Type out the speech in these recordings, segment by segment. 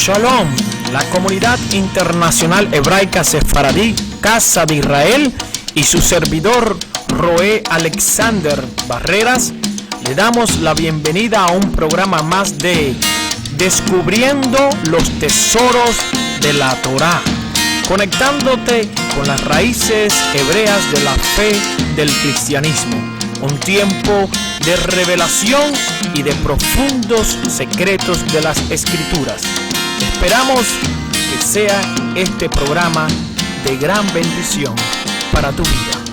Shalom, la comunidad internacional hebraica sefaradí, Casa de Israel, y su servidor Roé Alexander Barreras, le damos la bienvenida a un programa más de Descubriendo los Tesoros de la Torá, conectándote con las raíces hebreas de la fe del cristianismo. Un tiempo de revelación y de profundos secretos de las Escrituras. Esperamos que sea este programa de gran bendición para tu vida.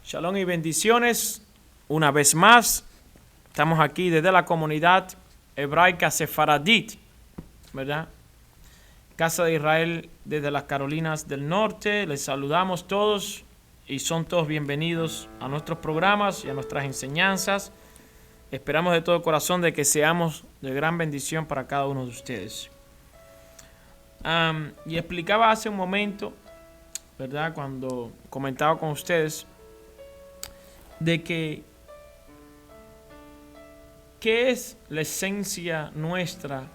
Shalom y bendiciones. Una vez más, estamos aquí desde la comunidad hebraica sefaradit, ¿verdad? Casa de Israel desde las Carolinas del Norte. Les saludamos todos y son todos bienvenidos a nuestros programas y a nuestras enseñanzas. Esperamos de todo corazón de que seamos de gran bendición para cada uno de ustedes. Y explicaba hace un momento, ¿verdad? Cuando comentaba con ustedes de que ¿qué es la esencia nuestra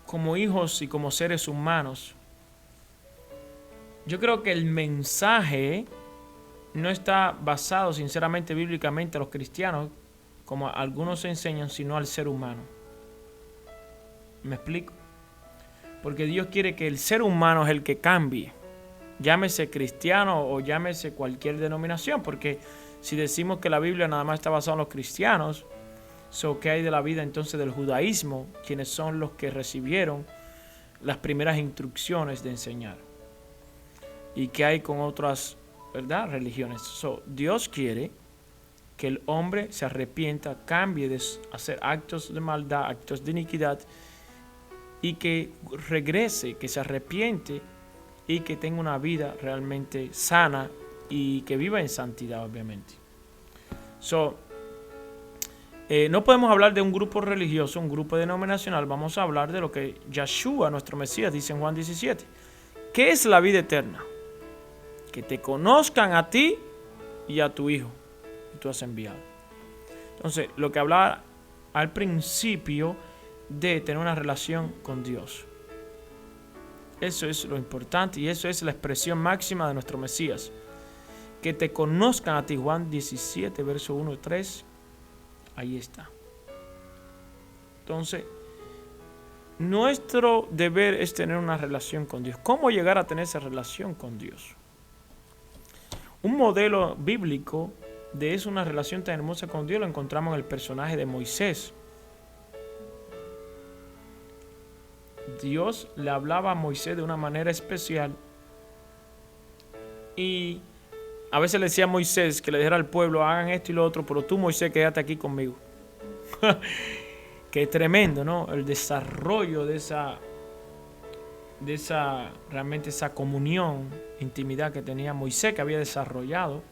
como hijos y como seres humanos? Yo creo que el mensaje no está basado sinceramente bíblicamente a los cristianos, como algunos enseñan, sino al ser humano. ¿Me explico? Porque Dios quiere que el ser humano es el que cambie, llámese cristiano o llámese cualquier denominación, porque si decimos que la Biblia nada más está basada en los cristianos, ¿qué hay de la vida entonces del judaísmo? Quienes son los que recibieron las primeras instrucciones de enseñar. ¿Y qué hay con otras, verdad, religiones? Dios quiere que el hombre se arrepienta, cambie de hacer actos de maldad, actos de iniquidad, y que regrese, que se arrepiente y que tenga una vida realmente sana y que viva en santidad, obviamente. No podemos hablar de un grupo religioso, un grupo denominacional. Vamos a hablar de lo que Yeshua, nuestro Mesías, dice en Juan 17. ¿Qué es la vida eterna? Que te conozcan a ti y a tu Hijo que tú has enviado. Entonces, lo que hablaba al principio de tener una relación con Dios. Eso es lo importante y eso es la expresión máxima de nuestro Mesías. Que te conozcan a ti. Juan 17, verso 1 y 3. Ahí está. Entonces, nuestro deber es tener una relación con Dios. ¿Cómo llegar a tener esa relación con Dios? Un modelo bíblico de eso, una relación tan hermosa con Dios, lo encontramos en el personaje de Moisés. Dios le hablaba a Moisés de una manera especial y a veces le decía a Moisés que le dijera al pueblo, hagan esto y lo otro, pero tú, Moisés, quédate aquí conmigo. Qué tremendo, ¿no? El desarrollo de esa realmente esa comunión, intimidad que tenía Moisés, que había desarrollado,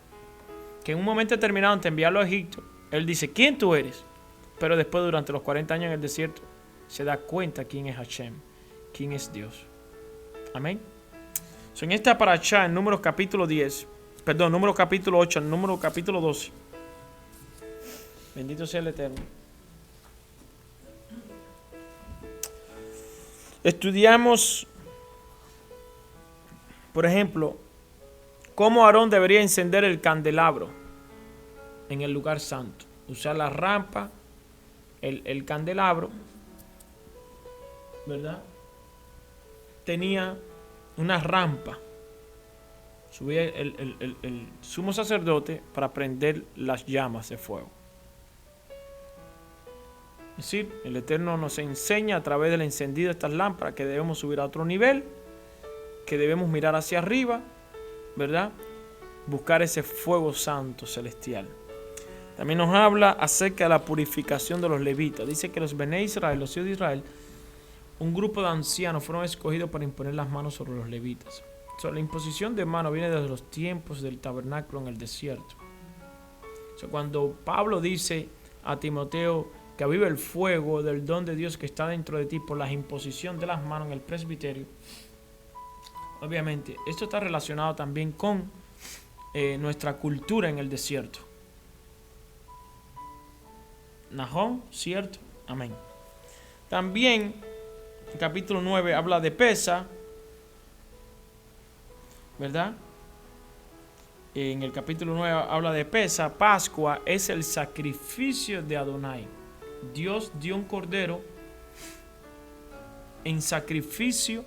que en un momento determinado, antes de enviarlo a Egipto, él dice, ¿quién tú eres? Pero después, durante los 40 años en el desierto, se da cuenta quién es Hashem, quién es Dios. Amén. En esta parashá, en Números capítulo 8, en Números capítulo 12. Bendito sea el Eterno. Estudiamos, por ejemplo, cómo Aarón debería encender el candelabro en el lugar santo. Usar la rampa, el candelabro, ¿verdad? Tenía una rampa. Subía el sumo sacerdote para prender las llamas de fuego. Es decir, el Eterno nos enseña a través del encendido de estas lámparas que debemos subir a otro nivel, que debemos mirar hacia arriba, ¿verdad? Buscar ese fuego santo celestial. También nos habla acerca de la purificación de los levitas. Dice que los Bené Israel, los hijos de Israel, un grupo de ancianos fueron escogidos para imponer las manos sobre los levitas. La imposición de manos viene desde los tiempos del tabernáculo en el desierto. Cuando Pablo dice a Timoteo que avive el fuego del don de Dios que está dentro de ti por la imposición de las manos en el presbiterio, obviamente esto está relacionado también con nuestra cultura en el desierto. Nahum, ¿cierto? Amén. También el capítulo 9 habla de Pesa, ¿verdad? En el capítulo 9 habla de Pesa. Pascua es el sacrificio de Adonai. Dios dio un cordero en sacrificio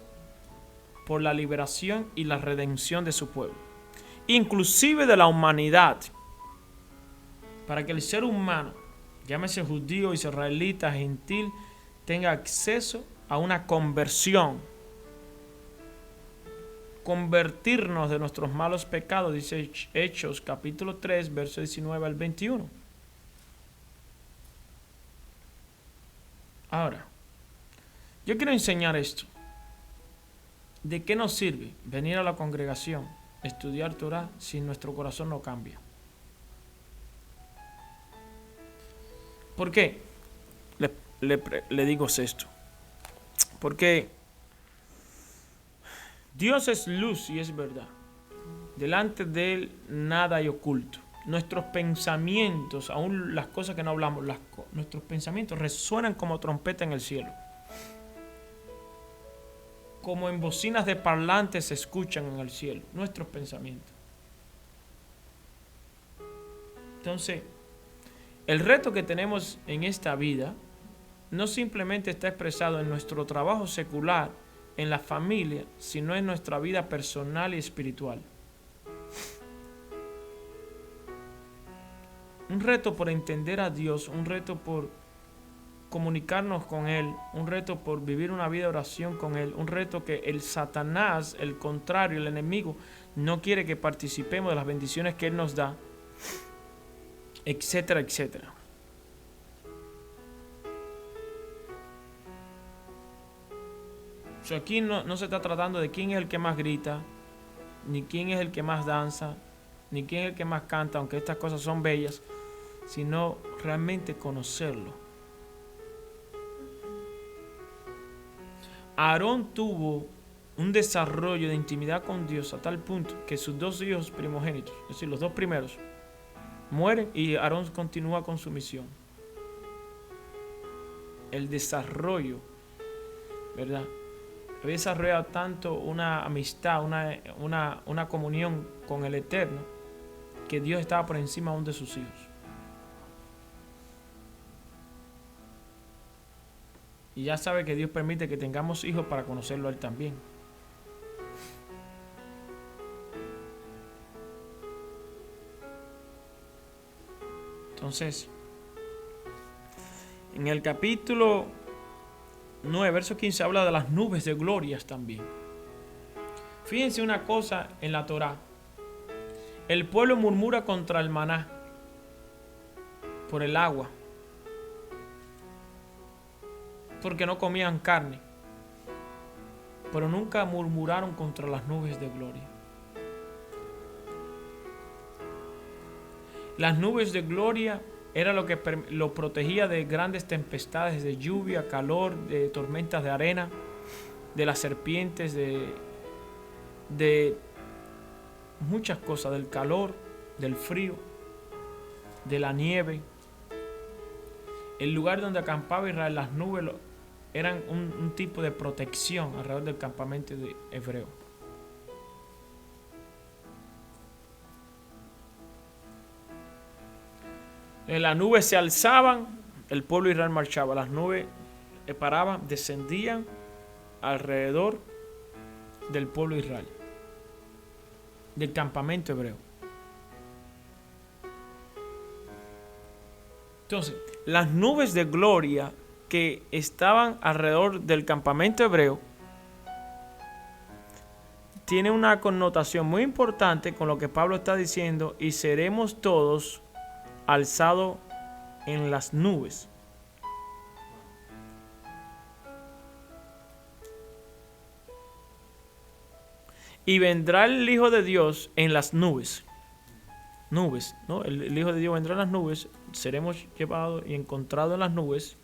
por la liberación y la redención de su pueblo, inclusive de la humanidad, para que el ser humano, llámese judío, israelita, gentil, tenga acceso a una conversión, convertirnos de nuestros malos pecados, dice Hechos capítulo 3, verso 19 al 21. Ahora, yo quiero enseñar esto. ¿De qué nos sirve venir a la congregación, estudiar Torah, si nuestro corazón no cambia? ¿Por qué le digo esto? Porque Dios es luz y es verdad. Delante de Él nada hay oculto. Nuestros pensamientos, aún las cosas que no hablamos, nuestros pensamientos resuenan como trompeta en el cielo. Como en bocinas de parlantes se escuchan en el cielo nuestros pensamientos. Entonces, el reto que tenemos en esta vida no simplemente está expresado en nuestro trabajo secular, en la familia, sino en nuestra vida personal y espiritual. Un reto por entender a Dios, un reto por comunicarnos con Él, un reto por vivir una vida de oración con Él, un reto que el Satanás, el contrario, el enemigo, no quiere que participemos de las bendiciones que Él nos da, etcétera, etcétera. Aquí no se está tratando de quién es el que más grita, ni quién es el que más danza, ni quién es el que más canta, aunque estas cosas son bellas, sino realmente conocerlo. Aarón tuvo un desarrollo de intimidad con Dios a tal punto que sus dos hijos primogénitos, es decir, los dos primeros, mueren y Aarón continúa con su misión. El desarrollo, ¿verdad? Había desarrollado tanto una amistad, una comunión con el Eterno, que Dios estaba por encima aún de sus hijos. Y ya sabe que Dios permite que tengamos hijos para conocerlo a Él también. Entonces, en el capítulo 9, verso 15, habla de las nubes de glorias también. Fíjense una cosa en la Torá. El pueblo murmura contra el maná por el agua, porque no comían carne, pero nunca murmuraron contra las nubes de gloria. Las nubes de gloria era lo que lo protegía de grandes tempestades, de lluvia, calor, de tormentas de arena, de las serpientes, de muchas cosas, del calor, del frío, de la nieve. El lugar donde acampaba Israel, las nubes eran un tipo de protección alrededor del campamento de hebreo. En las nubes se alzaban, el pueblo de Israel marchaba. Las nubes paraban, descendían alrededor del pueblo de Israel, del campamento hebreo. Entonces, las nubes de gloria que estaban alrededor del campamento hebreo tienen una connotación muy importante con lo que Pablo está diciendo: y seremos todos alzado en las nubes. Y vendrá el Hijo de Dios en las nubes. Nubes, ¿no? El Hijo de Dios vendrá en las nubes. Seremos llevados y encontrados en las nubes.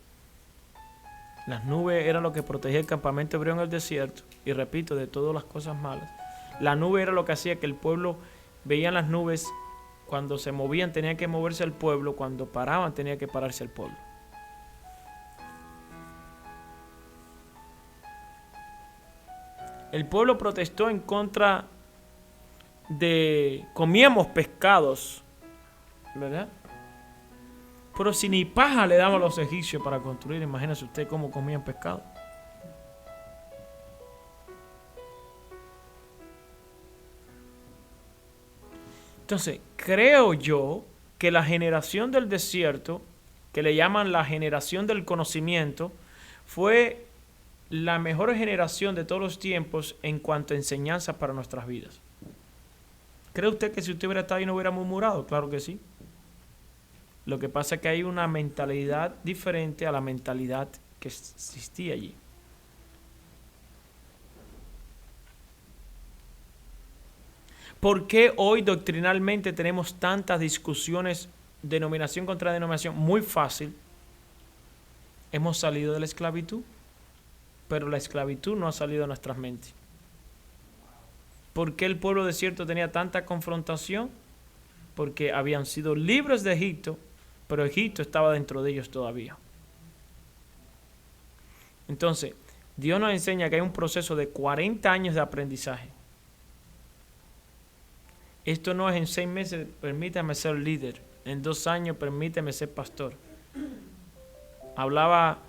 Las nubes era lo que protegía el campamento hebreo en el desierto. Y repito, de todas las cosas malas. La nube era lo que hacía que el pueblo veía las nubes. Cuando se movían tenía que moverse el pueblo, cuando paraban tenía que pararse el pueblo. El pueblo protestó en contra de... Comíamos pescados, ¿verdad? Pero si ni paja le daban a los egipcios para construir, imagínese usted cómo comían pescado. Entonces, creo yo que la generación del desierto, que le llaman la generación del conocimiento, fue la mejor generación de todos los tiempos en cuanto a enseñanza para nuestras vidas. ¿Cree usted que si usted hubiera estado ahí no hubiera murmurado? Claro que sí. Lo que pasa es que hay una mentalidad diferente a la mentalidad que existía allí. ¿Por qué hoy doctrinalmente tenemos tantas discusiones denominación contra denominación? Muy fácil. Hemos salido de la esclavitud, pero la esclavitud no ha salido de nuestras mentes. ¿Por qué el pueblo desierto tenía tanta confrontación? Porque habían sido libres de Egipto, pero Egipto estaba dentro de ellos todavía. Entonces, Dios nos enseña que hay un proceso de 40 años de aprendizaje. Esto no es en 6 meses, permítame ser líder. En 2 años, permíteme ser pastor. Hablaba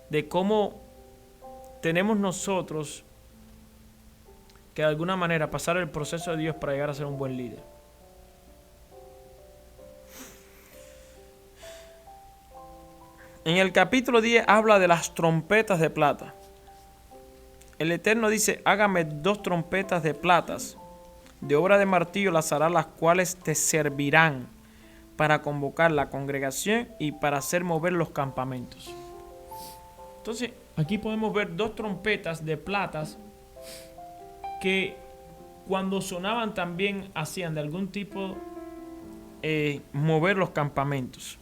de cómo tenemos nosotros que de alguna manera pasar el proceso de Dios para llegar a ser un buen líder. En el capítulo 10 habla de las trompetas de plata. El Eterno dice, hágame 2 trompetas de platas, de obra de martillo las hará, las cuales te servirán para convocar la congregación y para hacer mover los campamentos. Entonces, aquí podemos ver 2 trompetas de platas que cuando sonaban también hacían de algún tipo mover los campamentos.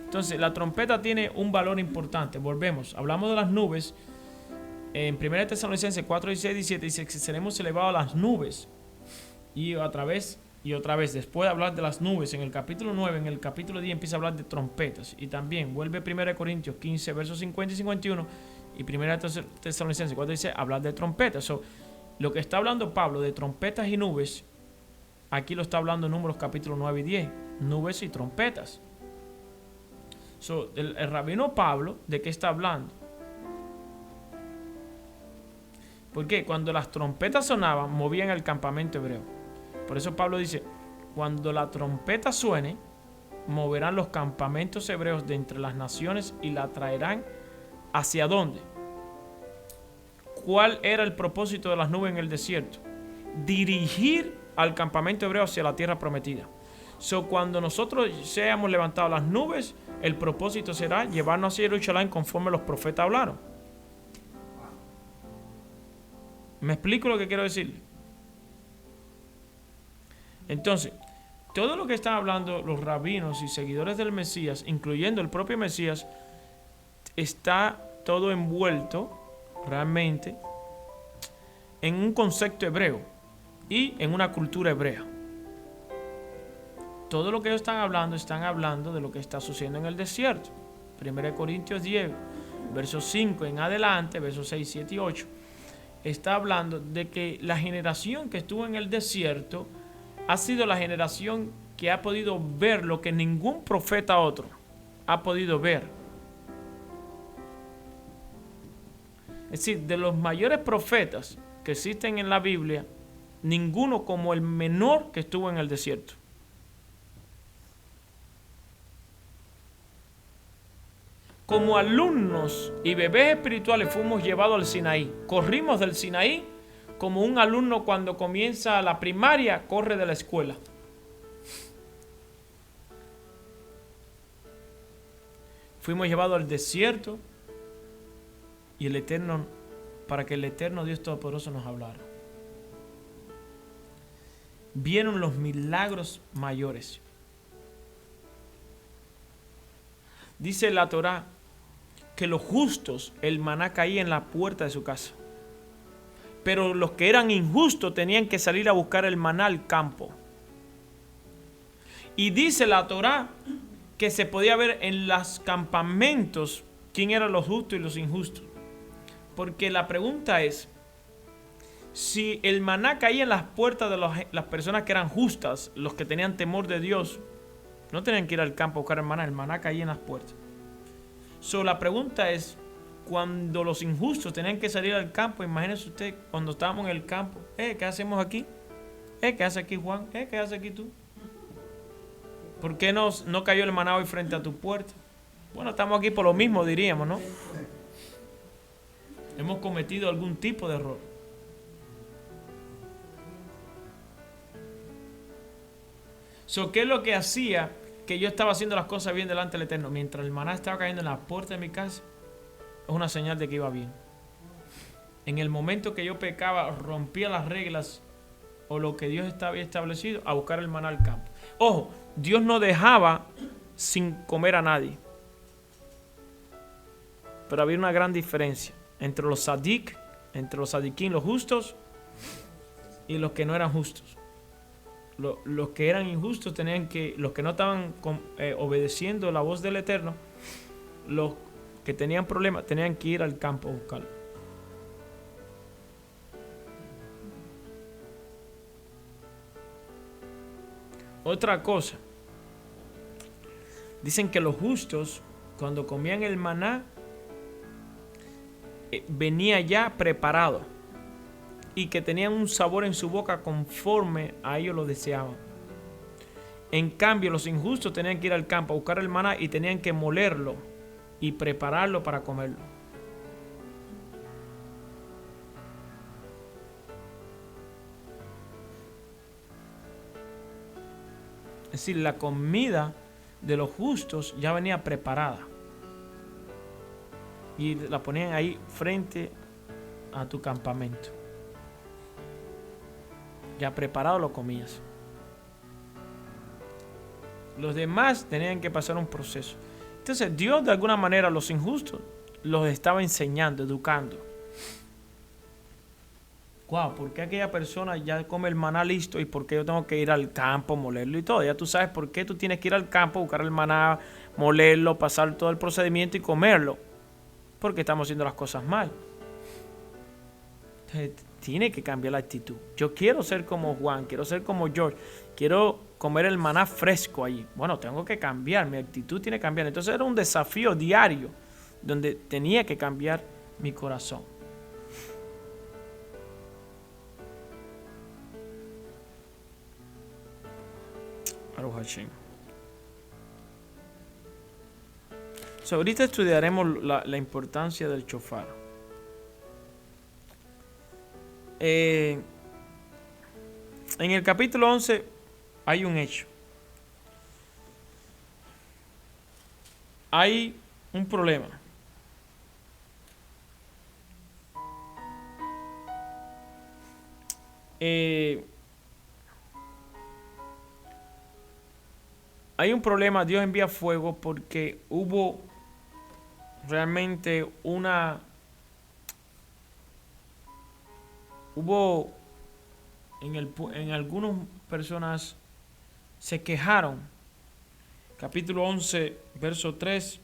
Entonces, la trompeta tiene un valor importante. Volvemos, hablamos de las nubes. En 1 Tesalonicenses 4, 16, 17 dice que seremos elevados a las nubes. Y otra vez, después de hablar de las nubes, en el capítulo 9, en el capítulo 10 empieza a hablar de trompetas. Y también vuelve 1 Corintios 15, versos 50 y 51. Y 1 Tesalonicenses 4 dice hablar de trompetas. Lo que está hablando Pablo de trompetas y nubes, aquí lo está hablando en Números capítulo 9 y 10. Nubes y trompetas. El rabino Pablo, ¿de qué está hablando? Porque cuando las trompetas sonaban, movían el campamento hebreo. Por eso Pablo dice, cuando la trompeta suene, moverán los campamentos hebreos de entre las naciones y la traerán ¿hacia dónde? ¿Cuál era el propósito de las nubes en el desierto? Dirigir al campamento hebreo hacia la tierra prometida. Cuando nosotros seamos levantados las nubes, el propósito será llevarnos hacia Jerusalén conforme los profetas hablaron. ¿Me explico lo que quiero decir? Entonces, todo lo que están hablando los rabinos y seguidores del Mesías, incluyendo el propio Mesías, está todo envuelto realmente en un concepto hebreo y en una cultura hebrea. Todo lo que ellos están hablando de lo que está sucediendo en el desierto. 1 Corintios 10, versos 5 en adelante, versos 6, 7 y 8, está hablando de que la generación que estuvo en el desierto ha sido la generación que ha podido ver lo que ningún profeta otro ha podido ver. Es decir, de los mayores profetas que existen en la Biblia, ninguno como el menor que estuvo en el desierto. Como alumnos y bebés espirituales fuimos llevados al Sinaí. Corrimos del Sinaí como un alumno cuando comienza la primaria corre de la escuela. Fuimos llevados al desierto y el Eterno, para que el Eterno Dios Todopoderoso nos hablara. Vieron los milagros mayores. Dice la Torá que los justos, el maná caía en la puerta de su casa. Pero los que eran injustos tenían que salir a buscar el maná al campo. Y dice la Torá que se podía ver en los campamentos quién eran los justos y los injustos. Porque la pregunta es, Si el maná caía en las puertas de las personas que eran justas, los que tenían temor de Dios, no tenían que ir al campo a buscar el maná caía en las puertas. La pregunta es, cuando los injustos tenían que salir al campo, imagínense usted cuando estábamos en el campo, ¿qué hacemos aquí? ¿Qué hace aquí Juan? ¿Qué hace aquí tú? ¿Por qué no cayó el maná hoy frente a tu puerta? Bueno, estamos aquí por lo mismo, diríamos, ¿no? Hemos cometido algún tipo de error. ¿Qué es lo que hacía que yo estaba haciendo las cosas bien delante del Eterno? Mientras el maná estaba cayendo en la puerta de mi casa, es una señal de que iba bien. En el momento que yo pecaba, rompía las reglas o lo que Dios había establecido, a buscar el maná al campo. Ojo, Dios no dejaba sin comer a nadie. Pero había una gran diferencia entre los sadik, entre los sadiquín, los justos, y los que no eran justos. Los que eran injustos los que no estaban obedeciendo la voz del Eterno, los que tenían problemas tenían que ir al campo a buscarlo. Otra cosa, dicen que los justos, cuando comían el maná, venía ya preparado y que tenían un sabor en su boca conforme a ellos lo deseaban. En cambio, los injustos tenían que ir al campo a buscar el maná y tenían que molerlo y prepararlo para comerlo. Es decir, la comida de los justos ya venía preparada y la ponían ahí frente a tu campamento. Ya preparado lo comías. Los demás tenían que pasar un proceso. Entonces Dios de alguna manera a los injustos los estaba enseñando, educando. Wow, ¿por qué aquella persona ya come el maná listo y por qué yo tengo que ir al campo, molerlo y todo? Ya tú sabes por qué tú tienes que ir al campo, buscar el maná, molerlo, pasar todo el procedimiento y comerlo. Porque estamos haciendo las cosas mal. Entonces, tiene que cambiar la actitud. Yo quiero ser como Juan, quiero ser como George, quiero comer el maná fresco allí. Bueno, tengo que cambiar, mi actitud tiene que cambiar. Entonces era un desafío diario donde tenía que cambiar mi corazón. Ahorita estudiaremos la importancia del shofar. En el capítulo 11 hay un hecho. Hay un problema. Hay un problema, Dios envía fuego porque hubo realmente en algunas personas se quejaron. Capítulo 11, verso 3.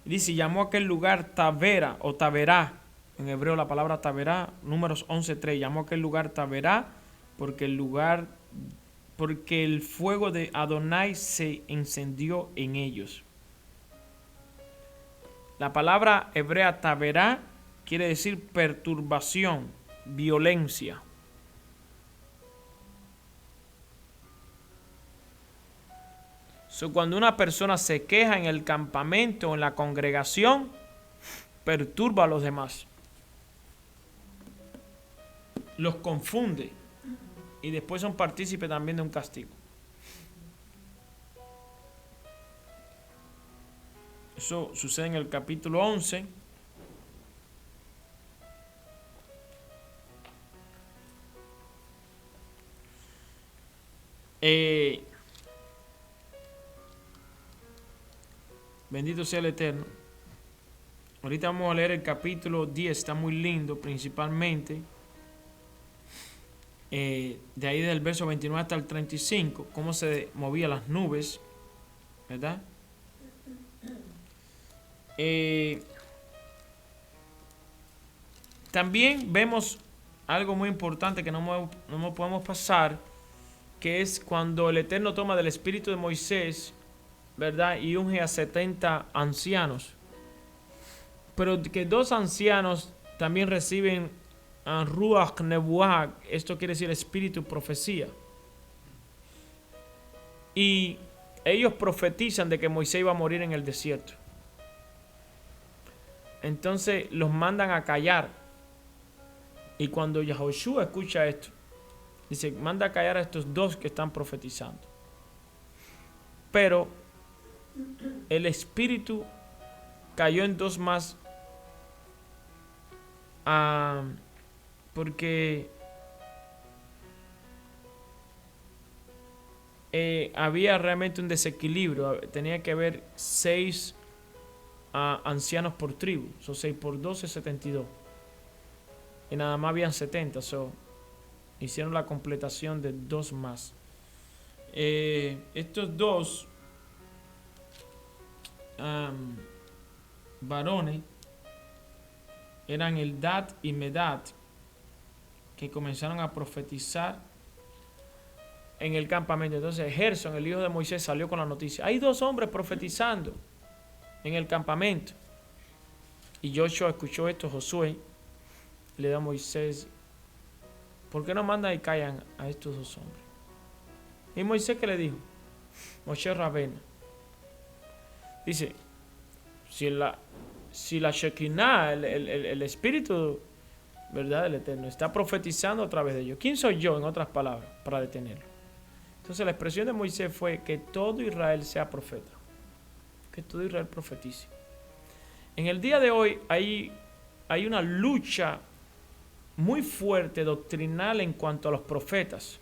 Dice, llamó a aquel lugar Tavera o Taberá. En hebreo la palabra Taberá, Números 11:3. Llamó a aquel lugar Taberá porque el fuego de Adonai se encendió en ellos. La palabra hebrea Taberá quiere decir perturbación, violencia. Cuando una persona se queja en el campamento o en la congregación, perturba a los demás. Los confunde y después son partícipes también de un castigo. Eso sucede en el capítulo 11. Bendito sea el Eterno. Ahorita vamos a leer el capítulo 10, está muy lindo, principalmente. De ahí del verso 29 hasta el 35, cómo se movían las nubes, ¿verdad? También vemos algo muy importante que no podemos pasar, que es cuando el Eterno toma del espíritu de Moisés, ¿verdad? Y unge a 70 ancianos. Pero que 2 ancianos también reciben Ruach Nebuah, esto quiere decir espíritu profecía. Y ellos profetizan de que Moisés iba a morir en el desierto. Entonces los mandan a callar. Y cuando Yahoshua escucha esto, dice, manda a callar a estos 2 que están profetizando. Pero el espíritu cayó en 2 más, porque había realmente un desequilibrio. Tenía que haber 6 ancianos por tribu. Son 6 por 12, 72. Y nada más habían 70. Hicieron la completación de 2 más. Estos 2 varones eran Eldad y Medad, que comenzaron a profetizar en el campamento. Entonces Gerson, el hijo de Moisés, salió con la noticia: hay 2 hombres profetizando en el campamento. Y Joshua escuchó esto. Josué le da a Moisés: ¿por qué no mandan y callan a estos 2 hombres? Y Moisés, ¿qué le dijo? Moshe Rabena dice: si la Shekinah, el espíritu, ¿verdad?, del Eterno, está profetizando a través de ellos, ¿quién soy yo, en otras palabras, para detenerlo? Entonces la expresión de Moisés fue que todo Israel sea profeta, que todo Israel profetice. En el día de hoy hay una lucha muy fuerte doctrinal en cuanto a los profetas.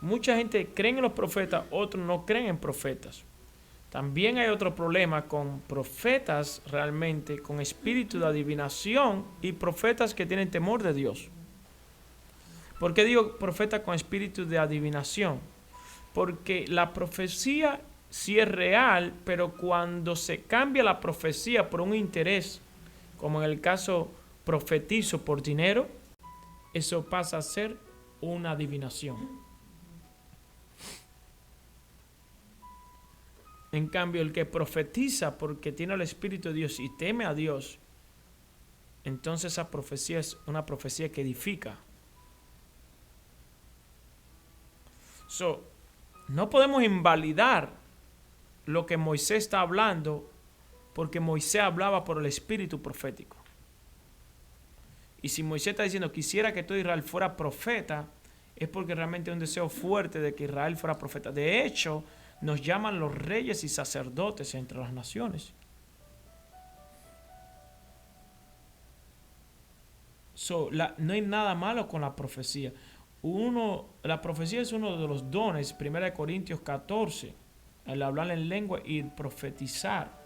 Mucha gente cree en los profetas, otros no creen en profetas. También hay otro problema con profetas realmente, con espíritu de adivinación y profetas que tienen temor de Dios. ¿Por qué digo profeta con espíritu de adivinación? Porque la profecía sí es real, pero cuando se cambia la profecía por un interés, como en el caso profetizo por dinero, eso pasa a ser una adivinación. En cambio, el que profetiza porque tiene el Espíritu de Dios y teme a Dios, entonces esa profecía es una profecía que edifica. No podemos invalidar lo que Moisés está hablando, porque Moisés hablaba por el Espíritu profético. Y si Moisés está diciendo quisiera que todo Israel fuera profeta, es porque realmente hay un deseo fuerte de que Israel fuera profeta. De hecho, nos llaman los reyes y sacerdotes entre las naciones. No hay nada malo con la profecía. La profecía es uno de los dones, 1 Corintios 14, el hablar en lengua y el profetizar.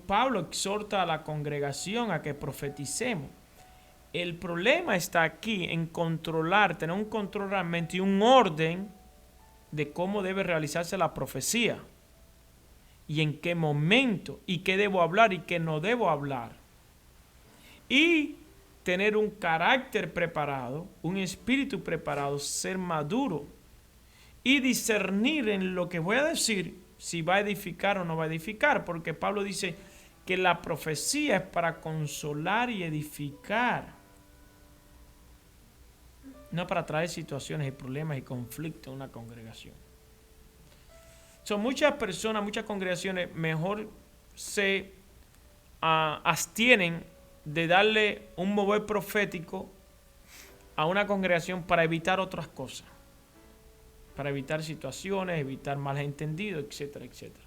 Pablo exhorta a la congregación a que profeticemos. El problema está aquí en tener un control realmente y un orden de cómo debe realizarse la profecía y en qué momento y qué debo hablar y qué no debo hablar, y tener un carácter preparado, un espíritu preparado, ser maduro y discernir en lo que voy a decir si va a edificar o no va a edificar, porque Pablo dice que la profecía es para consolar y edificar, no para traer situaciones y problemas y conflictos en una congregación. Muchas personas, muchas congregaciones mejor se abstienen de darle un mover profético a una congregación para evitar otras cosas, para evitar situaciones, evitar malentendidos, etcétera, etcétera.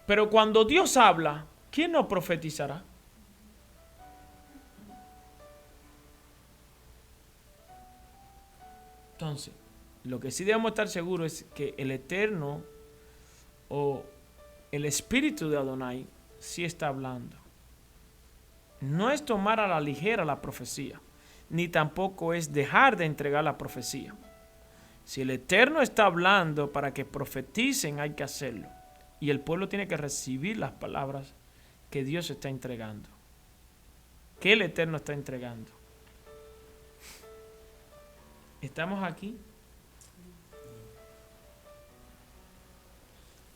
Pero cuando Dios habla, ¿quién no profetizará? Entonces, lo que sí debemos estar seguros es que el Eterno o el Espíritu de Adonai sí está hablando. No es tomar a la ligera la profecía, ni tampoco es dejar de entregar la profecía. Si el Eterno está hablando para que profeticen, hay que hacerlo. Y el pueblo tiene que recibir las palabras que Dios está entregando, que el Eterno está entregando. ¿Estamos aquí?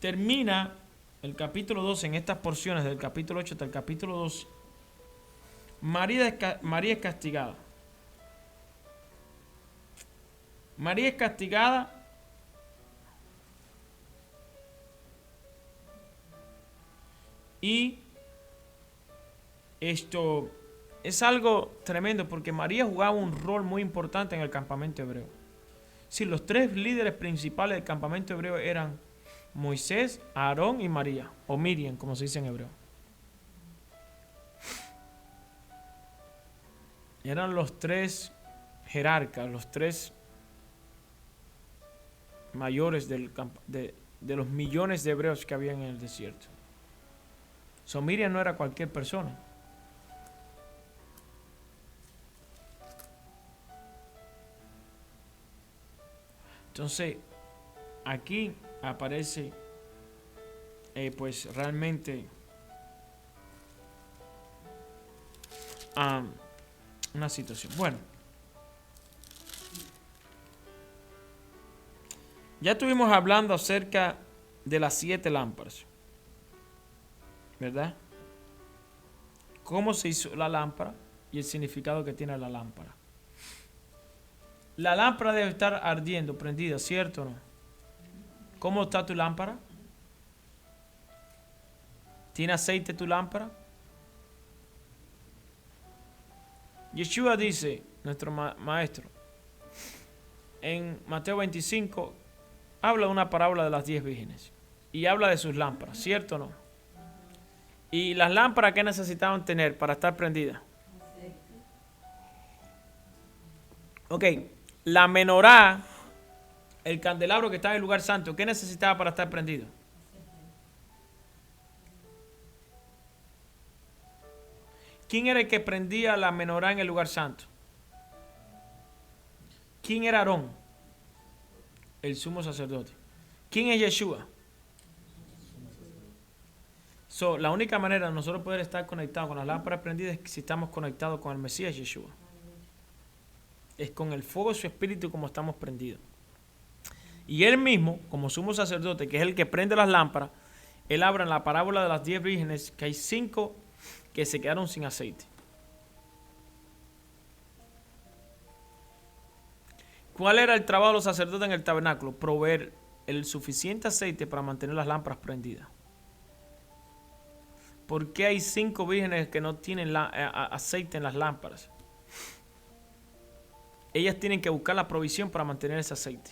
Termina el capítulo 12 en estas porciones del capítulo 8 hasta el capítulo 12. María es castigada. María es castigada y esto es algo tremendo porque María jugaba un rol muy importante en el campamento hebreo. Sí, los tres líderes principales del campamento hebreo eran Moisés, Aarón y María, o Miriam, como se dice en hebreo. Eran los tres jerarcas, los tres mayores de los millones de hebreos que había en el desierto. So, Miriam no era cualquier persona. Entonces, aquí aparece pues realmente una situación. Bueno, ya estuvimos hablando acerca de las 7 lámparas, ¿verdad? Cómo se hizo la lámpara y el significado que tiene la lámpara. La lámpara debe estar ardiendo, prendida, ¿cierto o no? ¿Cómo está tu lámpara? ¿Tiene aceite tu lámpara? Yeshua dice, nuestro maestro, en Mateo 25, habla una parábola de las 10 vírgenes y habla de sus lámparas, ¿cierto o no? ¿Y las lámparas qué necesitaban tener para estar prendidas? Ok, la menorá, el candelabro que está en el lugar santo, ¿qué necesitaba para estar prendido? ¿Quién era el que prendía la menorá en el lugar santo? ¿Quién era Aarón? El sumo sacerdote. ¿Quién es Yeshua? La única manera de nosotros poder estar conectados con las lámparas prendidas es si estamos conectados con el Mesías Yeshua. Es con el fuego de su espíritu como estamos prendidos. Y él mismo, como sumo sacerdote, que es el que prende las lámparas, él habla en la parábola de las 10 vírgenes que hay 5 que se quedaron sin aceite. ¿Cuál era el trabajo de los sacerdotes en el tabernáculo? Proveer el suficiente aceite para mantener las lámparas prendidas. ¿Por qué hay 5 vírgenes que no tienen aceite en las lámparas? Ellas tienen que buscar la provisión para mantener ese aceite.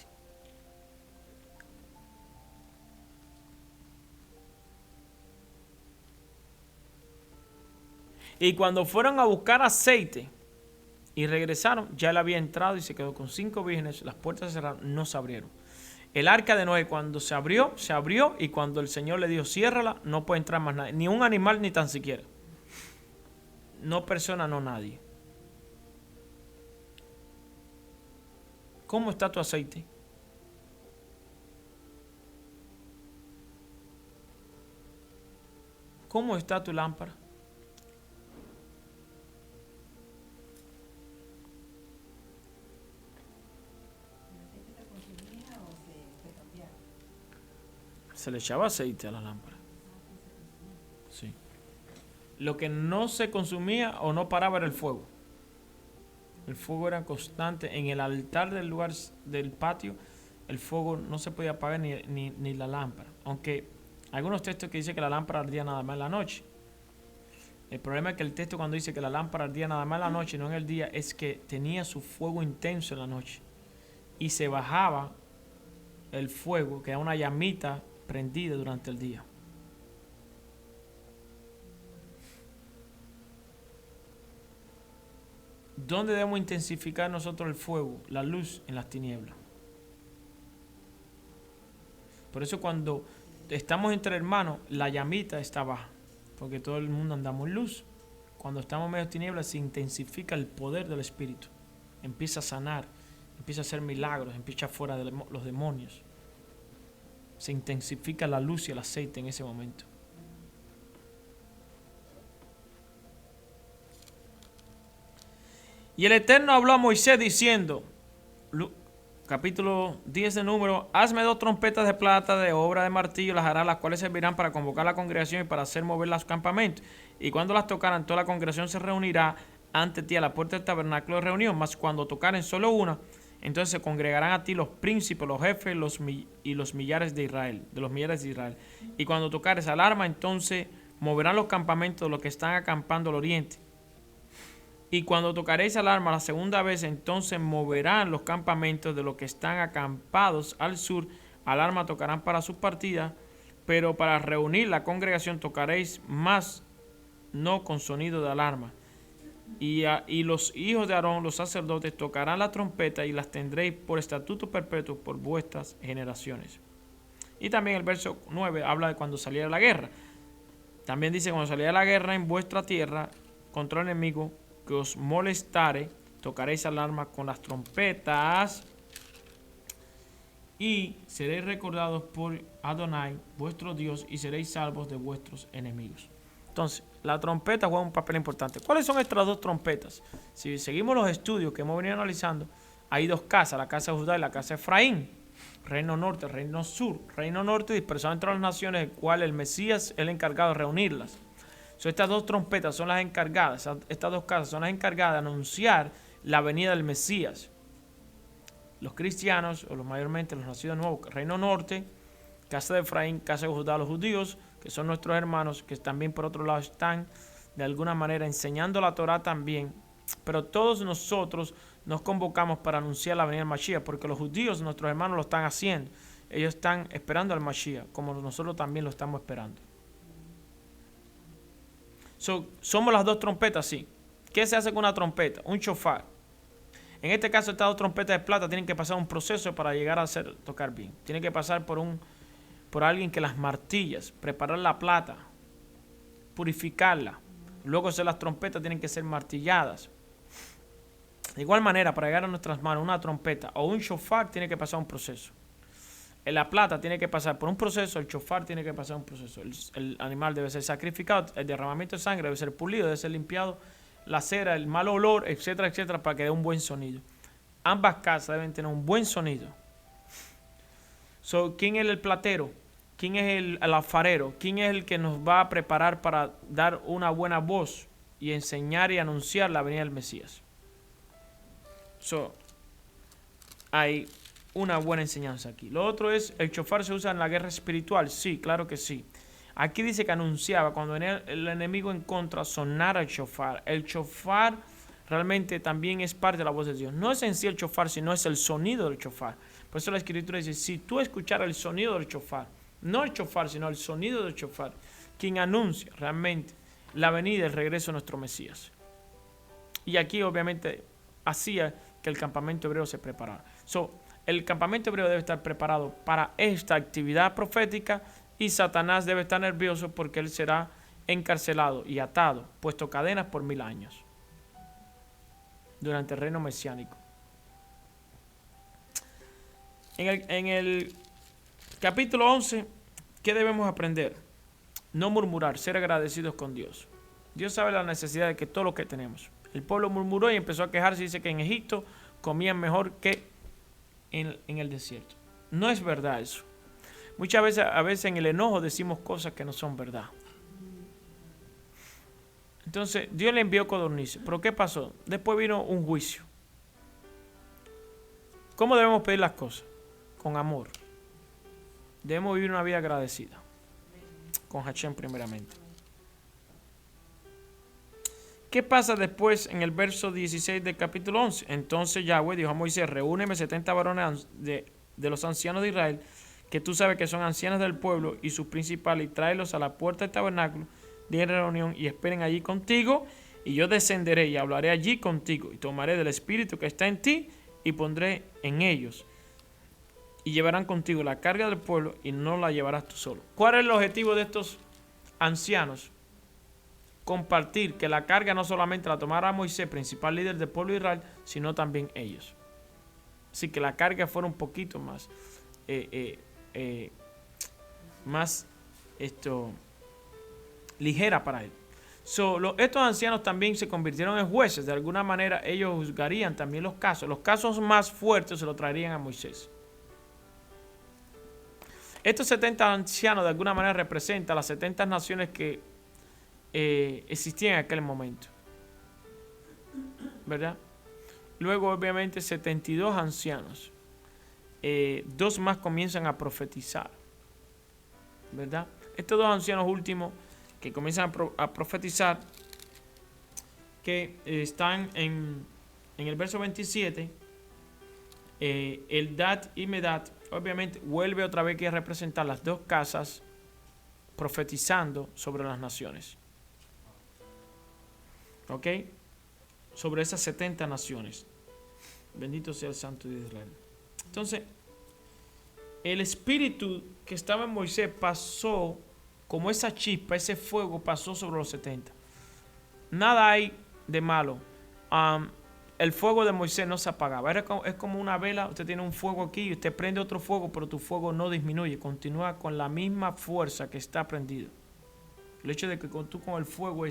Y cuando fueron a buscar aceite y regresaron, ya él había entrado y se quedó con 5 vírgenes, las puertas se cerraron, no se abrieron. El arca de Noé cuando se abrió y cuando el Señor le dijo ciérrala, no puede entrar más nadie, ni un animal ni tan siquiera. No persona, no nadie. ¿Cómo está tu aceite? ¿Cómo está tu lámpara? Se le echaba aceite a la lámpara. Sí. Lo que no se consumía o no paraba era el fuego. El fuego era constante. En el altar del lugar del patio, el fuego no se podía apagar ni la lámpara. Aunque hay algunos textos que dicen que la lámpara ardía nada más en la noche. El problema es que el texto cuando dice que la lámpara ardía nada más en la noche, no en el día, es que tenía su fuego intenso en la noche. Y se bajaba el fuego, que era una llamita prendida durante el día. ¿Dónde debemos intensificar nosotros el fuego? La luz en las tinieblas. Por eso cuando estamos entre hermanos, la llamita está baja, porque todo el mundo andamos en luz. Cuando estamos en medio de tinieblas se intensifica el poder del Espíritu. Empieza a sanar, empieza a hacer milagros, empieza fuera de los demonios. Se intensifica la luz y el aceite en ese momento. Y el Eterno habló a Moisés diciendo, capítulo 10 de Número, hazme 2 trompetas de plata de obra de martillo, las harás, las cuales servirán para convocar la congregación y para hacer mover los campamentos. Y cuando las tocaran, toda la congregación se reunirá ante ti a la puerta del tabernáculo de reunión, mas cuando tocaren solo una, entonces se congregarán a ti los príncipes, los jefes y los millares de Israel, Y cuando tocares alarma, entonces moverán los campamentos de los que están acampando al oriente. Y cuando tocaréis alarma la segunda vez, entonces moverán los campamentos de los que están acampados al sur. Alarma tocarán para sus partidas, pero para reunir la congregación tocaréis más, no con sonido de alarma. Y los hijos de Aarón, los sacerdotes, tocarán la trompeta y las tendréis por estatuto perpetuo por vuestras generaciones. Y también el verso 9 habla de cuando saliera la guerra. También dice, cuando saliera la guerra en vuestra tierra contra el enemigo que os molestare, tocaréis alarma con las trompetas y seréis recordados por Adonai, vuestro Dios, y seréis salvos de vuestros enemigos. Entonces, la trompeta juega un papel importante. ¿Cuáles son estas 2 trompetas? Si seguimos los estudios que hemos venido analizando, hay 2 casas, la casa de Judá y la casa de Efraín. Reino norte, reino sur. Reino norte dispersado entre las naciones, el cual el Mesías es el encargado de reunirlas. Estas 2 trompetas son las encargadas, estas 2 casas son las encargadas de anunciar la venida del Mesías. Los cristianos, o mayormente los nacidos nuevos, reino norte, casa de Efraín, casa de Judá, los judíos, que son nuestros hermanos, que también por otro lado están de alguna manera enseñando la Torá también. Pero todos nosotros nos convocamos para anunciar la venida del Mashiach, porque los judíos, nuestros hermanos, lo están haciendo. Ellos están esperando al Mashiach, como nosotros también lo estamos esperando. Somos las 2 trompetas, sí. ¿Qué se hace con una trompeta? Un shofar. En este caso, estas 2 trompetas de plata tienen que pasar un proceso para llegar a tocar bien. Tienen que pasar por alguien que las martillas, preparar la plata, purificarla. Luego las trompetas tienen que ser martilladas. De igual manera, para llegar a nuestras manos una trompeta o un shofar tiene que pasar un proceso. La plata tiene que pasar por un proceso, el shofar tiene que pasar un proceso. El animal debe ser sacrificado, el derramamiento de sangre debe ser pulido, debe ser limpiado, la cera, el mal olor, etcétera, etcétera, para que dé un buen sonido. Ambas casas deben tener un buen sonido. ¿Quién es el platero? ¿Quién es el alfarero? ¿Quién es el que nos va a preparar para dar una buena voz y enseñar y anunciar la venida del Mesías? Hay una buena enseñanza aquí. Lo otro es, ¿el shofar se usa en la guerra espiritual? Sí, claro que sí. Aquí dice que anunciaba, cuando venía el enemigo en contra, sonara el shofar. El shofar realmente también es parte de la voz de Dios. No es en sí el shofar, sino es el sonido del shofar. Por eso la Escritura dice, si tú escucharas el sonido del shofar, no el shofar, sino el sonido del shofar, quien anuncia realmente la venida y el regreso de nuestro Mesías. Y aquí obviamente hacía que el campamento hebreo se preparara. El campamento hebreo debe estar preparado para esta actividad profética y Satanás debe estar nervioso porque él será encarcelado y atado, puesto cadenas por 1000 años durante el reino mesiánico. En el capítulo 11, ¿qué debemos aprender? No murmurar, ser agradecidos con Dios. Dios sabe la necesidad de que todo lo que tenemos. El pueblo murmuró y empezó a quejarse. Dice que en Egipto comían mejor que en el desierto. No es verdad eso. Muchas veces, a veces en el enojo decimos cosas que no son verdad. Entonces Dios le envió codornices. ¿Pero qué pasó? Después vino un juicio. ¿Cómo debemos pedir las cosas? Con amor. Debemos vivir una vida agradecida. Con Hashem primeramente. ¿Qué pasa después en el verso 16 del capítulo 11? Entonces Yahweh dijo a Moisés, reúneme 70 varones de los ancianos de Israel, que tú sabes que son ancianos del pueblo y sus principales, y tráelos a la puerta del tabernáculo de reunión y esperen allí contigo, y yo descenderé y hablaré allí contigo, y tomaré del espíritu que está en ti y pondré en ellos, y llevarán contigo la carga del pueblo y no la llevarás tú solo. ¿Cuál es el objetivo de estos ancianos? Compartir que la carga no solamente la tomara Moisés, principal líder del pueblo de Israel, sino también ellos. Así que la carga fuera un poquito más más ligera para él. Estos ancianos también se convirtieron en jueces. De alguna manera ellos juzgarían también los casos. Los casos más fuertes se los traerían a Moisés. Estos 70 ancianos de alguna manera representan las 70 naciones que existían en aquel momento, ¿verdad? Luego obviamente 72 ancianos. 2 más comienzan a profetizar, ¿verdad? Estos 2 ancianos últimos que comienzan a profetizar, que están en el verso 27, Eldad y Medad, obviamente vuelve otra vez que representar las 2 casas profetizando sobre las naciones. ¿Ok? Sobre esas 70 naciones. Bendito sea el Santo de Israel. Entonces, el espíritu que estaba en Moisés pasó como esa chispa, ese fuego pasó sobre los 70. Nada hay de malo. El fuego de Moisés no se apagaba. Es como una vela. Usted tiene un fuego aquí y usted prende otro fuego, pero tu fuego no disminuye. Continúa con la misma fuerza que está prendido. El hecho de que tú con el fuego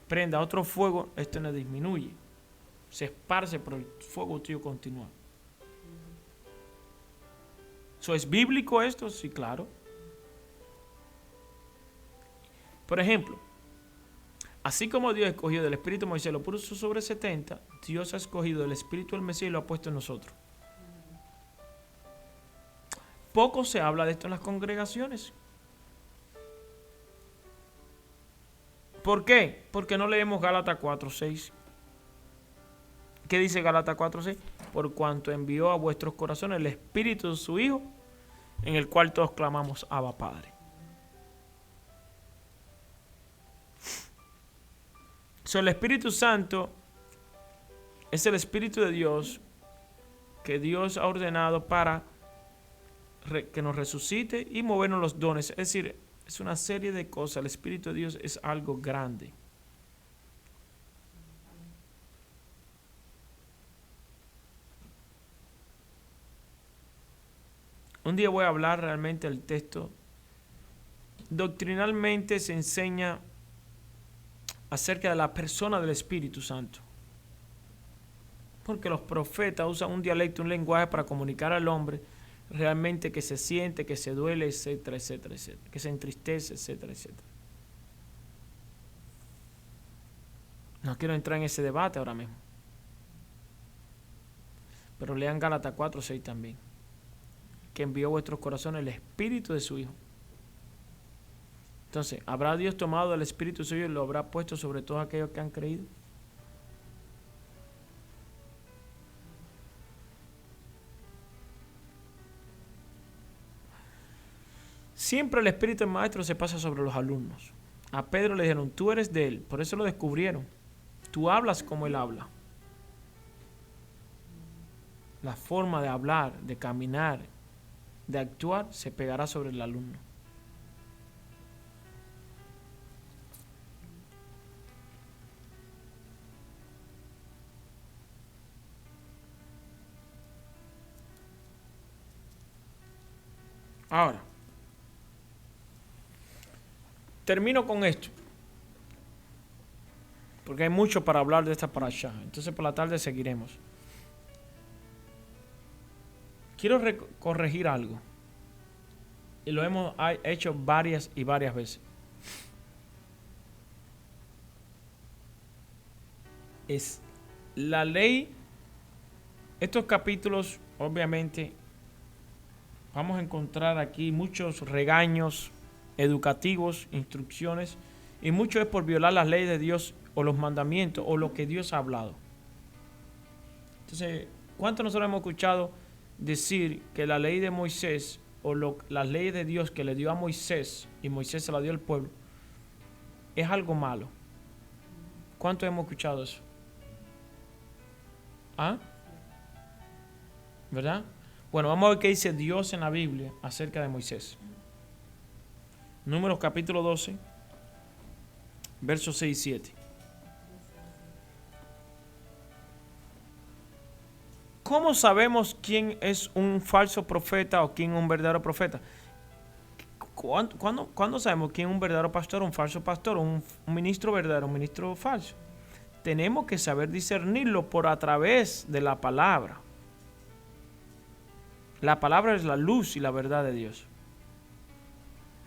prenda otro fuego, esto no disminuye. Se esparce, pero el fuego tuyo continúa. ¿Es bíblico esto? Sí, claro. Por ejemplo, así como Dios escogió del espíritu de Moisés, lo puso sobre 70, Dios ha escogido del espíritu del Mesías y lo ha puesto en nosotros. Poco se habla de esto en las congregaciones. ¿Por qué? Porque no leemos Gálatas 4:6. ¿Qué dice Gálatas 4:6? Por cuanto envió a vuestros corazones el espíritu de su Hijo, en el cual todos clamamos Abba Padre. El Espíritu Santo es el Espíritu de Dios que Dios ha ordenado para que nos resucite y movernos los dones. Es decir, es una serie de cosas. El Espíritu de Dios es algo grande. Un día voy a hablar realmente del texto. Doctrinalmente se enseña acerca de la persona del Espíritu Santo. Porque los profetas usan un dialecto, un lenguaje para comunicar al hombre realmente que se siente, que se duele, etcétera, etcétera, etcétera, que se entristece, etcétera, etcétera. No quiero entrar en ese debate ahora mismo. Pero lean Gálatas 4:6 también. Que envió a vuestros corazones el Espíritu de su Hijo. Entonces, ¿habrá Dios tomado el Espíritu suyo y lo habrá puesto sobre todos aquellos que han creído? Siempre el Espíritu del Maestro se pasa sobre los alumnos. A Pedro le dijeron, tú eres de él, por eso lo descubrieron. Tú hablas como él habla. La forma de hablar, de caminar, de actuar, se pegará sobre el alumno. Ahora, termino con esto, porque hay mucho para hablar de esta parashá. Entonces por la tarde seguiremos. Quiero corregir algo, y lo hemos hecho varias y varias veces. Es la ley, estos capítulos, obviamente, vamos a encontrar aquí muchos regaños educativos, instrucciones, y mucho es por violar las leyes de Dios o los mandamientos o lo que Dios ha hablado. Entonces, ¿cuántos nosotros hemos escuchado decir que la ley de Moisés o las leyes de Dios que le dio a Moisés y Moisés se la dio al pueblo es algo malo? ¿Cuántos hemos escuchado eso? ¿Ah? ¿Verdad? Bueno, vamos a ver qué dice Dios en la Biblia acerca de Moisés. Números capítulo 12, versos 6 y 7. ¿Cómo sabemos quién es un falso profeta o quién es un verdadero profeta? ¿Cuándo sabemos quién es un verdadero pastor, un falso pastor, un ministro verdadero, un ministro falso? Tenemos que saber discernirlo por a través de la palabra. La palabra es la luz y la verdad de Dios.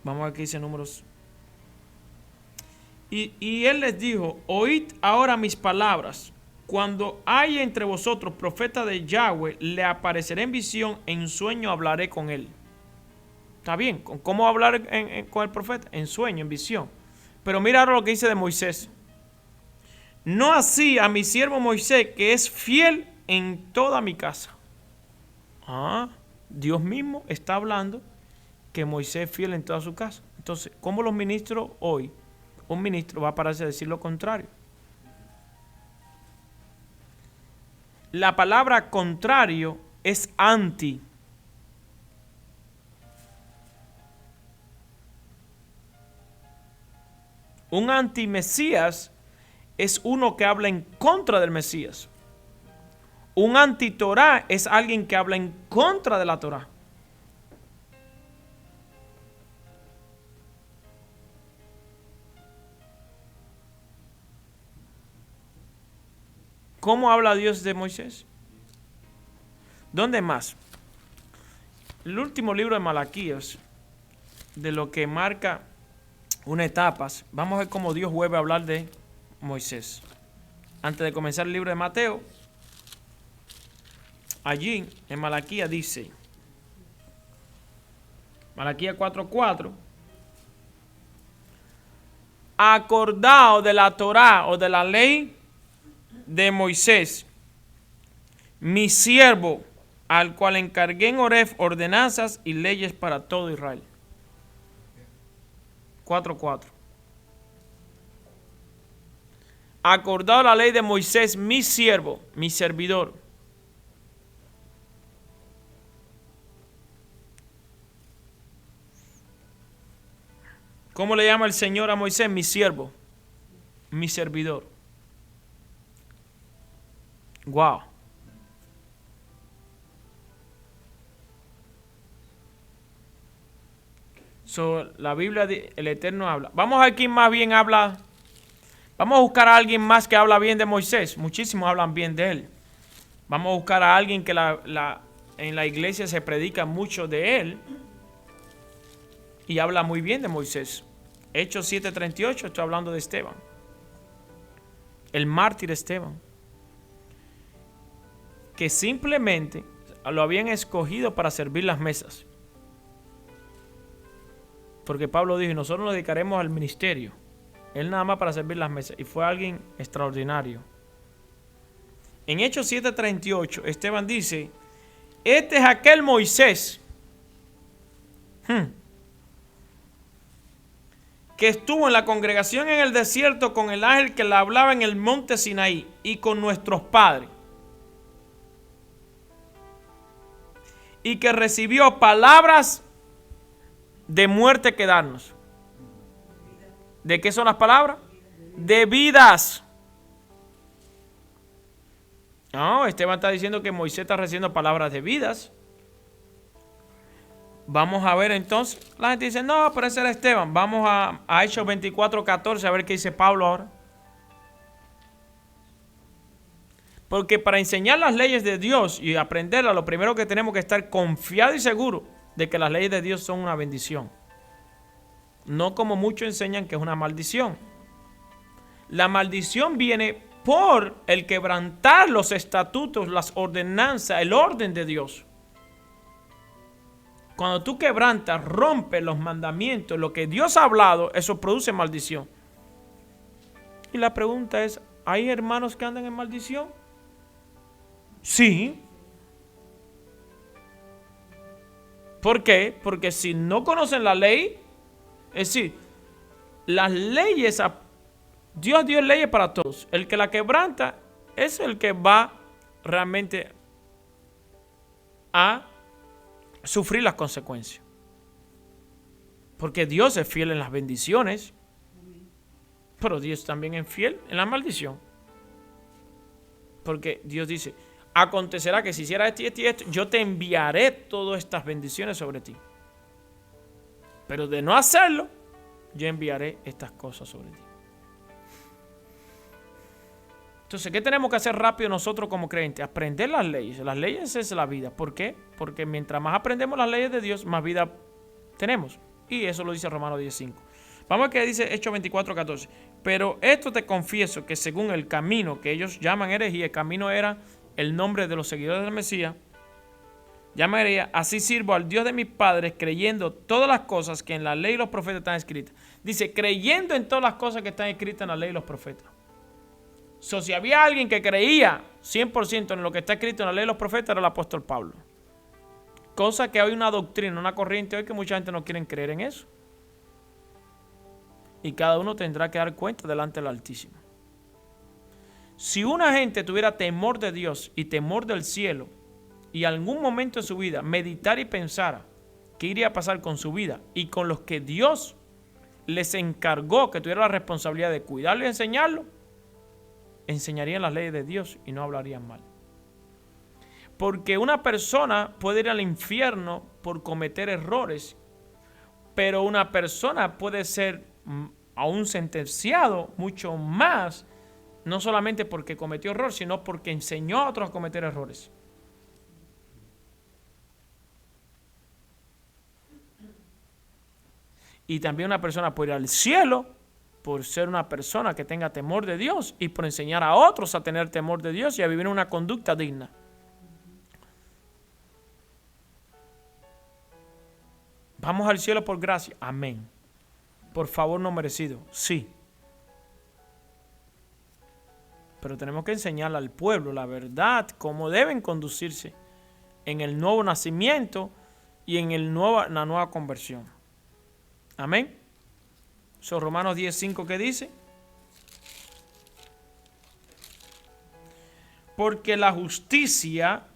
Vamos a ver qué dice Números. Y él les dijo: oíd ahora mis palabras. Cuando haya entre vosotros profeta de Yahweh, le apareceré en visión, en sueño hablaré con él. Está bien, ¿cómo hablar con el profeta? En sueño, en visión. Pero mira ahora lo que dice de Moisés. No así a mi siervo Moisés, que es fiel en toda mi casa. Dios mismo está hablando que Moisés es fiel en toda su casa. Entonces, ¿cómo los ministros hoy? Un ministro va a pararse a decir lo contrario. La palabra contrario es anti. Un anti-Mesías es uno que habla en contra del Mesías. Un anti-Torá es alguien que habla en contra de la Torá. ¿Cómo habla Dios de Moisés? ¿Dónde más? El último libro de Malaquías, de lo que marca una etapa. Vamos a ver cómo Dios vuelve a hablar de Moisés. Antes de comenzar el libro de Mateo, allí en Malaquías dice, Malaquías 4:4, acordado de la Torá o de la ley de Moisés, mi siervo, al cual encargué en Horeb ordenanzas y leyes para todo Israel. 4:4. Acordado la ley de Moisés, mi siervo, mi servidor. ¿Cómo le llama el Señor a Moisés? Mi siervo, mi servidor. Wow. La Biblia, el Eterno habla. Vamos a ver quién más bien habla. Vamos a buscar a alguien más que habla bien de Moisés. Muchísimos hablan bien de él. Vamos a buscar a alguien que en la iglesia se predica mucho de él y habla muy bien de Moisés. Hechos 7:38, estoy hablando de Esteban. El mártir Esteban. Que simplemente lo habían escogido para servir las mesas. Porque Pablo dijo, nosotros nos dedicaremos al ministerio. Él nada más para servir las mesas. Y fue alguien extraordinario. En Hechos 7:38, Esteban dice, este es aquel Moisés que estuvo en la congregación en el desierto con el ángel que le hablaba en el monte Sinaí y con nuestros padres. Y que recibió palabras de muerte que darnos. ¿De qué son las palabras? De vidas. No, Esteban está diciendo que Moisés está recibiendo palabras de vidas. Vamos a ver entonces. La gente dice, no, pero ese era Esteban. Vamos a Hechos 24:14 a ver qué dice Pablo ahora. Porque para enseñar las leyes de Dios y aprenderlas, lo primero que tenemos que estar confiados y seguros de que las leyes de Dios son una bendición. No como muchos enseñan que es una maldición. La maldición viene por el quebrantar los estatutos, las ordenanzas, el orden de Dios. Cuando tú quebrantas, rompes los mandamientos, lo que Dios ha hablado, eso produce maldición. Y la pregunta es, ¿hay hermanos que andan en maldición? Sí. ¿Por qué? Porque si no conocen la ley, es decir, las leyes, Dios dio leyes para todos. El que la quebranta es el que va realmente a sufrir las consecuencias. Porque Dios es fiel en las bendiciones, pero Dios también es fiel en la maldición. Porque Dios dice, acontecerá que si hiciera esto y esto y esto, yo te enviaré todas estas bendiciones sobre ti. Pero de no hacerlo, yo enviaré estas cosas sobre ti. Entonces, ¿qué tenemos que hacer rápido nosotros como creyentes? Aprender las leyes. Las leyes es la vida. ¿Por qué? Porque mientras más aprendemos las leyes de Dios, más vida tenemos. Y eso lo dice Romanos 10:5. Vamos a ver qué dice Hechos 24:14. Pero esto te confieso que según el camino que ellos llaman herejía, el camino era el nombre de los seguidores del Mesías, llamaría, así sirvo al Dios de mis padres, creyendo todas las cosas que en la ley y los profetas están escritas. Dice, creyendo en todas las cosas que están escritas en la ley y los profetas. Si había alguien que creía 100% en lo que está escrito en la ley de los profetas, era el apóstol Pablo. Cosa que hoy una doctrina, una corriente hoy que mucha gente no quiere creer en eso. Y cada uno tendrá que dar cuenta delante del Altísimo. Si una gente tuviera temor de Dios y temor del cielo, y algún momento de su vida meditar y pensara qué iría a pasar con su vida y con los que Dios les encargó que tuviera la responsabilidad de cuidarlo y enseñarlo, enseñarían las leyes de Dios y no hablarían mal. Porque una persona puede ir al infierno por cometer errores, pero una persona puede ser aún sentenciado mucho más, no solamente porque cometió error, sino porque enseñó a otros a cometer errores. Y también una persona puede ir al cielo por ser una persona que tenga temor de Dios y por enseñar a otros a tener temor de Dios y a vivir una conducta digna. ¿Vamos al cielo por gracia? Amén. ¿Por favor no merecido? Sí. Pero tenemos que enseñarle al pueblo la verdad, cómo deben conducirse en el nuevo nacimiento y en la nueva conversión. Amén. Romanos 10:5, ¿qué dice? Porque la justicia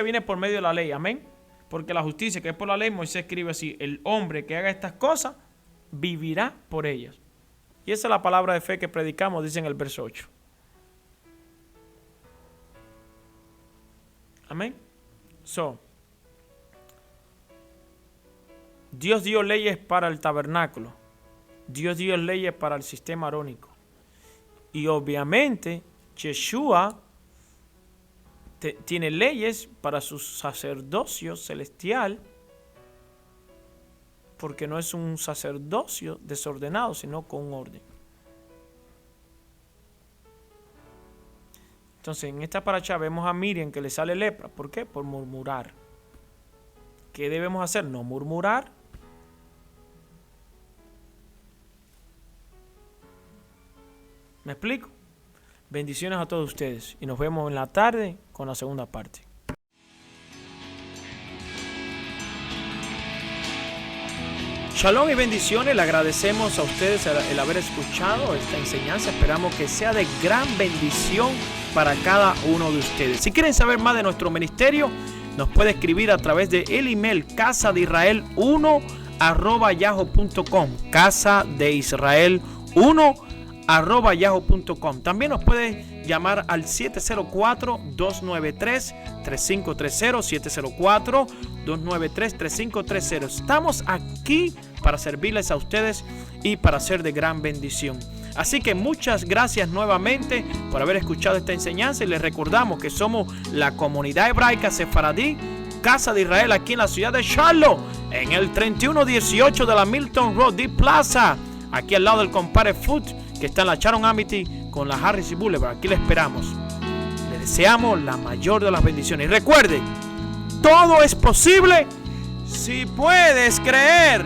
viene por medio de la ley, amén. Porque la justicia que es por la ley, Moisés escribe así, el hombre que haga estas cosas, vivirá por ellas. Y esa es la palabra de fe que predicamos, dice en el verso 8. Amén. Dios dio leyes para el tabernáculo. Dios dio leyes para el sistema arónico. Y obviamente, Yeshua tiene leyes para su sacerdocio celestial, porque no es un sacerdocio desordenado, sino con un orden. Entonces, en esta paracha vemos a Miriam que le sale lepra. ¿Por qué? Por murmurar. ¿Qué debemos hacer? No murmurar. ¿Me explico? Bendiciones a todos ustedes y nos vemos en la tarde con la segunda parte. Shalom y bendiciones. Le agradecemos a ustedes el haber escuchado esta enseñanza. Esperamos que sea de gran bendición para cada uno de ustedes. Si quieren saber más de nuestro ministerio, nos puede escribir a través de el email casadeisrael1@yahoo.com. casadeisrael1@yahoo.com. También nos puede llamar al 704-293-3530, 704-293-3530. Estamos aquí para servirles a ustedes y para ser de gran bendición. Así que muchas gracias nuevamente por haber escuchado esta enseñanza y les recordamos que somos la comunidad hebraica sefaradí Casa de Israel aquí en la ciudad de Charlotte, en el 3118 de la Milton Road D Plaza, aquí al lado del Compare Food, que está en la Sharon Amity con la Harris y Boulevard. Aquí le esperamos. Le deseamos la mayor de las bendiciones. Y recuerde, todo es posible si puedes creer.